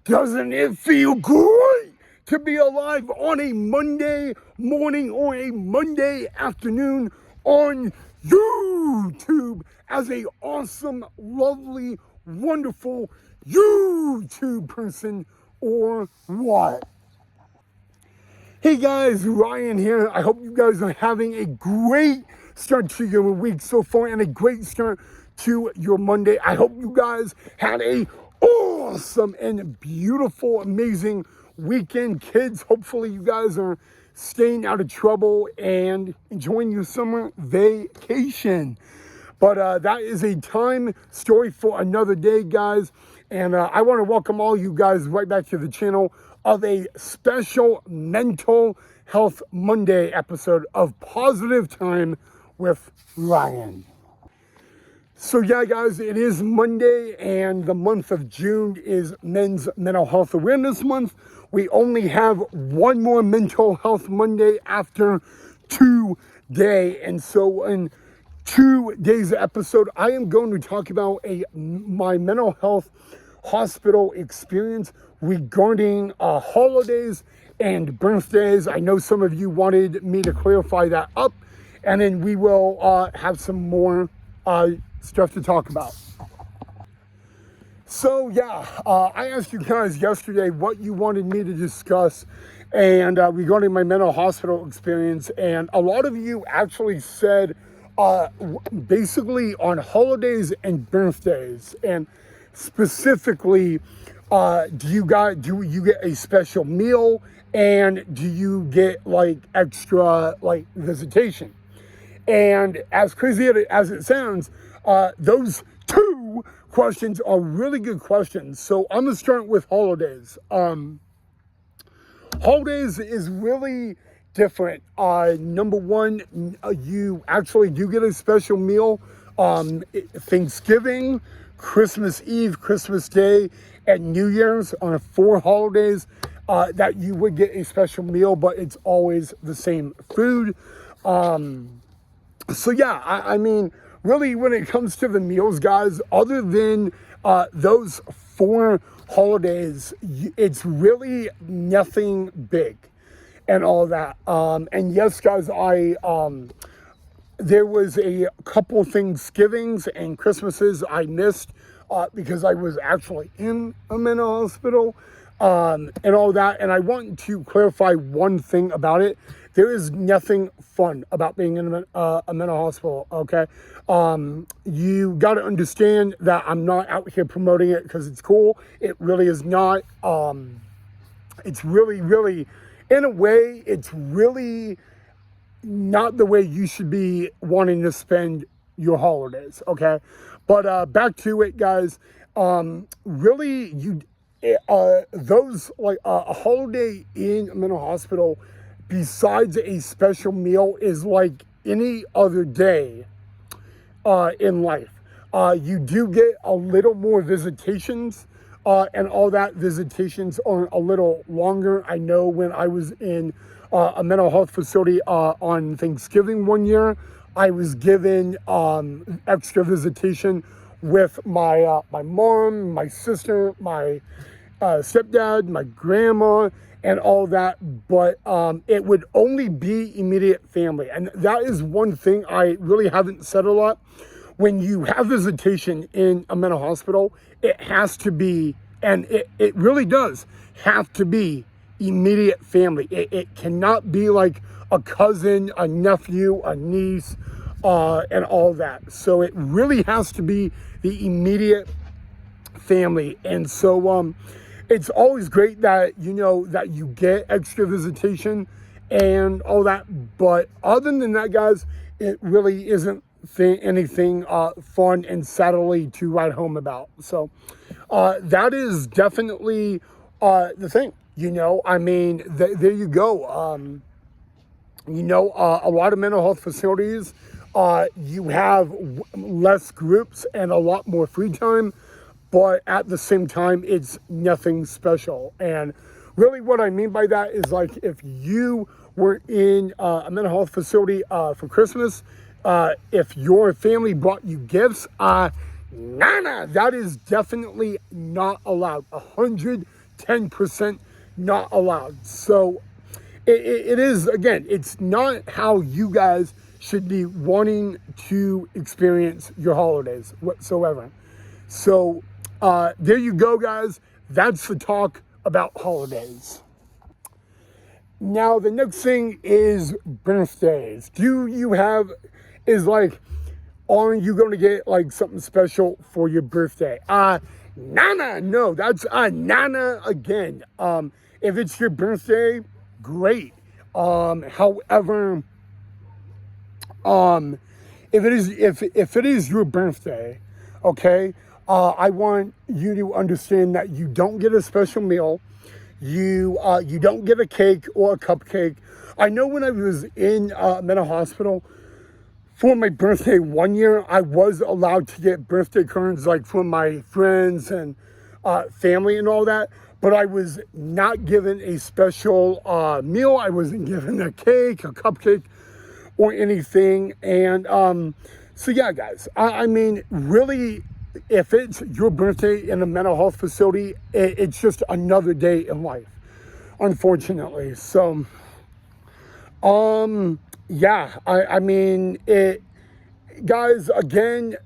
Doesn't it feel great to be alive on a Monday morning or a Monday afternoon on YouTube as a awesome, lovely, wonderful YouTube person or what? Hey guys, Ryan here. I hope you guys are having a great start to your week so far and a great start to your Monday. I hope you guys had a awesome and beautiful, amazing weekend. Kids, hopefully you guys are staying out of trouble and enjoying your summer vacation. But that is a time story for another day, guys. And I want to welcome all you guys right back to the channel of a special Mental Health Monday episode of Positive Time with Ryan. So yeah, guys, it is Monday and the month of June is Men's Mental Health Awareness Month. We only have one more Mental Health Monday after today. And so in today's episode, I am going to talk about my mental health hospital experience regarding holidays and birthdays. I know some of you wanted me to clarify that up, and then we will have some more stuff to talk about. So yeah, I asked you guys yesterday what you wanted me to discuss and regarding my mental hospital experience, and a lot of you actually said basically on holidays and birthdays, and specifically, do you get a special meal, and do you get like extra like visitation? And as crazy as it sounds, those two questions are really good questions. So I'm gonna start with holidays. Holidays is really different. Number one, you actually do get a special meal. Thanksgiving, Christmas Eve, Christmas Day, and New Year's are 4 holidays that you would get a special meal, but it's always the same food. So yeah, I mean, really when it comes to the meals, guys, other than those 4 holidays, it's really nothing big and all that. And yes, guys, there was a couple Thanksgivings and Christmases I missed because I was actually in a mental hospital and all that. And I want to clarify one thing about it. There is nothing fun about being in a mental hospital, okay? You got to understand that I'm not out here promoting it because it's cool. It really is not. It's really, in a way, it's really not the way you should be wanting to spend your holidays, okay? But back to it, guys. Really, those like a holiday in a mental hospital, besides a special meal, is like any other day in life. You do get a little more visitations, and all that. Visitations are a little longer. I know when I was in a mental health facility on Thanksgiving one year, I was given extra visitation with my mom, my sister, my stepdad, my grandma, and all that, but it would only be immediate family. And that is one thing I really haven't said a lot. When you have visitation in a mental hospital, it has to be, and it really does have to be immediate family. It cannot be like a cousin, a nephew, a niece, and all that. So it really has to be the immediate family. And so it's always great that, you know, that you get extra visitation and all that. But other than that, guys, it really isn't anything fun and sadly to write home about. So that is definitely the thing. You know, I mean, there you go. You know, a lot of mental health facilities, you have less groups and a lot more free time, but at the same time, it's nothing special. And really what I mean by that is, like, if you were in a mental health facility for Christmas, if your family brought you gifts, that is definitely not allowed. 100 10% not allowed. So it is, again, it's not how you guys should be wanting to experience your holidays whatsoever. So there you go, guys. That's the talk about holidays. Now, the next thing is birthdays. Are you going to get like something special for your birthday? Nana, no, that's Nana again. If it's your birthday, great. However, if it is your birthday, okay, I want you to understand that you don't get a special meal. You don't get a cake or a cupcake. I know when I was in mental hospital for my birthday one year, I was allowed to get birthday cards like from my friends and family and all that, but I was not given a special meal. I wasn't given a cake, a cupcake, or anything. And so yeah, guys, I mean, really, if it's your birthday in a mental health facility, it's just another day in life, unfortunately. So, yeah, I mean, guys, again,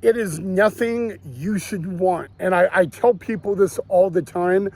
it is nothing you should want. And I tell people this all the time.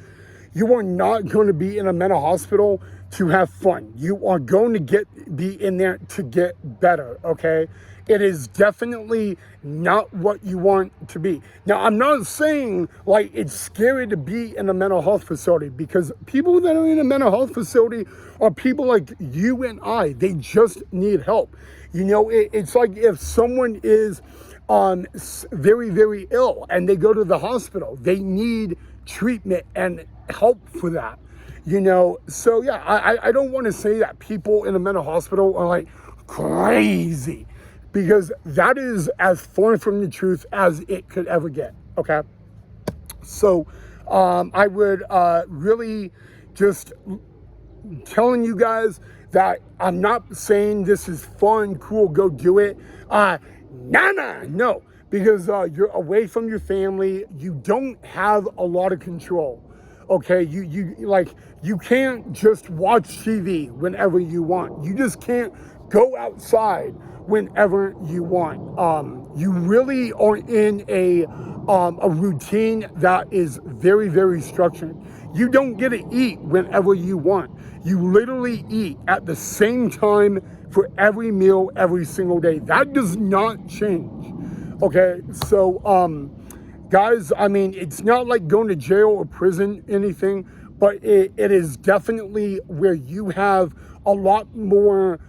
You are not going to be in a mental hospital to have fun. You are going to be in there to get better, okay? It is definitely not what you want to be. Now, I'm not saying like it's scary to be in a mental health facility, because people that are in a mental health facility are people like you and I. They just need help. You know, it's like if someone is very, very ill and they go to the hospital, they need treatment and help for that. You know, so yeah, I don't want to say that people in a mental hospital are like crazy, because that is as far from the truth as it could ever get, okay? So I would really just telling you guys that I'm not saying this is fun, cool, go do it. No, because you're away from your family. You don't have a lot of control, okay? You can't just watch TV whenever you want. You just can't go outside whenever you want. You really are in a routine that is very, very structured. You don't get to eat whenever you want. You literally eat at the same time for every meal every single day. That does not change. Okay, so guys, I mean, it's not like going to jail or prison, anything, but it is definitely where you have a lot more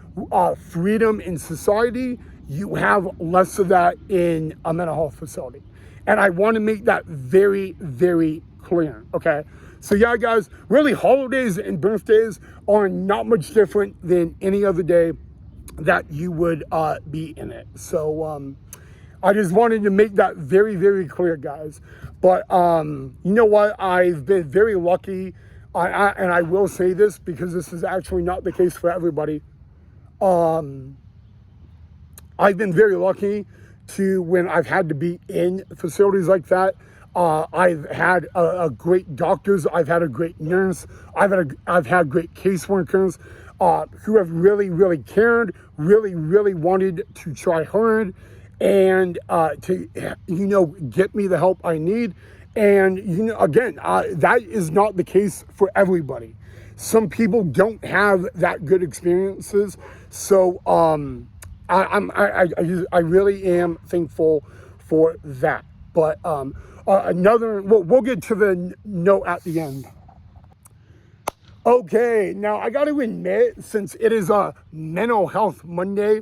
freedom in society. You have less of that in a mental health facility. And I want to make that very, very clear, okay? So yeah, guys, really, holidays and birthdays are not much different than any other day that you would be in it. So I just wanted to make that very, very clear, guys. But you know what? I've been very lucky, and I will say this because this is actually not the case for everybody. I've been very lucky to when I've had to be in facilities like that. I've had a great doctors. I've had a great nurse. I've had great caseworkers who have really, really cared, really, really wanted to try hard and to, you know, get me the help I need. And, you know, again, that is not the case for everybody. Some people don't have that good experiences. So I really am thankful for that. But we'll get to the note at the end. Okay, now I got to admit, since it is a Mental Health Monday,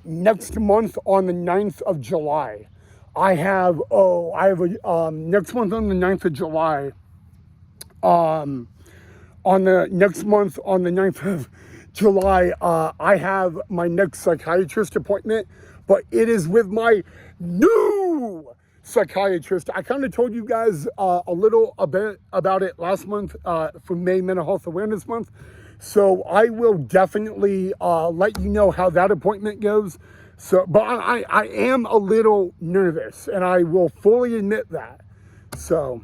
next month on the 9th of July, I have next month on the 9th of July, on the next month on the 9th of July, I have my next psychiatrist appointment, but it is with my new psychiatrist. I kind of told you guys a little bit about it last month for May Mental Health Awareness Month. So I will definitely let you know how that appointment goes. So, but I am a little nervous, and I will fully admit that. So,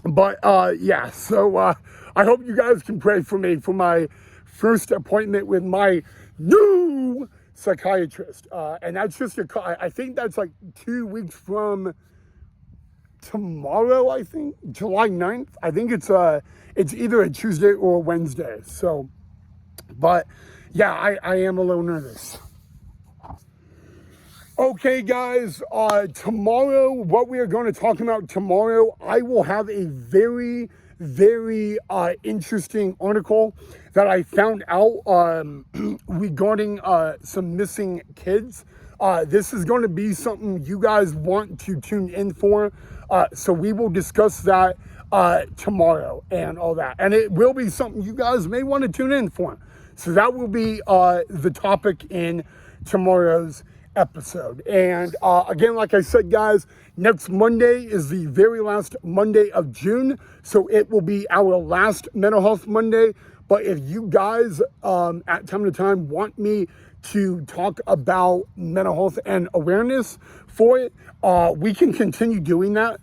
But yeah, so I hope you guys can pray for me for my first appointment with my new psychiatrist. And that's just I think that's like 2 weeks from tomorrow, I think, July 9th. I think it's either a Tuesday or a Wednesday. So, but yeah, I am a little nervous. Okay, guys, tomorrow, what we are going to talk about tomorrow, I will have a very, very interesting article that I found out regarding some missing kids. This is going to be something you guys want to tune in for. So we will discuss that tomorrow and all that. And it will be something you guys may want to tune in for. So that will be the topic in tomorrow's episode. And again, like I said, guys, next Monday is the very last Monday of June. So it will be our last Mental Health Monday. But if you guys at time to time want me to talk about mental health and awareness for it, we can continue doing that.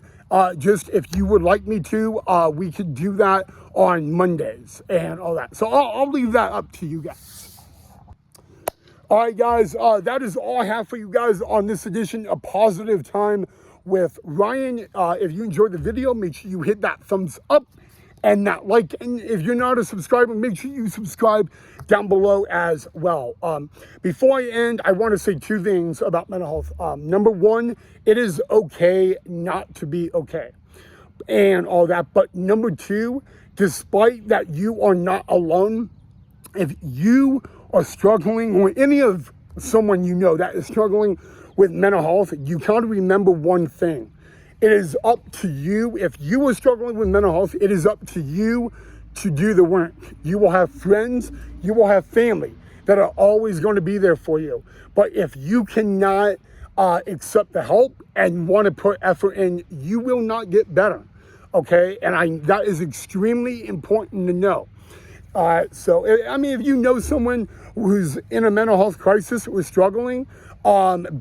Just if you would like me to, we could do that on Mondays and all that. So I'll leave that up to you guys. All right, guys, that is all I have for you guys on this edition of Positive Time with Ryan. If you enjoyed the video, make sure you hit that thumbs up and that like. And if you're not a subscriber, make sure you subscribe down below as well. Before I end, I want to say 2 things about mental health. Number 1, it is okay not to be okay and all that. But number 2, despite that you are not alone, if you are struggling, or any of someone you know that is struggling with mental health, you got to remember one thing. It is up to you. If you are struggling with mental health, it is up to you to do the work. You will have friends, you will have family that are always going to be there for you. But if you cannot accept the help and want to put effort in, you will not get better. Okay? And that is extremely important to know. So, I mean, if you know someone who's in a mental health crisis, who is struggling,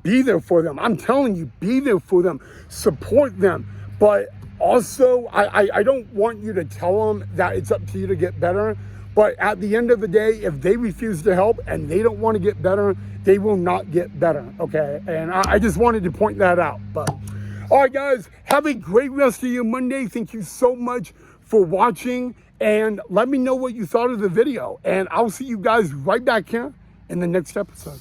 be there for them. I'm telling you, be there for them. Support them. But also, I don't want you to tell them that it's up to you to get better. But at the end of the day, if they refuse to help and they don't want to get better, they will not get better, okay? And I just wanted to point that out. But, all right, guys, have a great rest of your Monday. Thank you so much for watching. And let me know what you thought of the video. And I'll see you guys right back here in the next episode.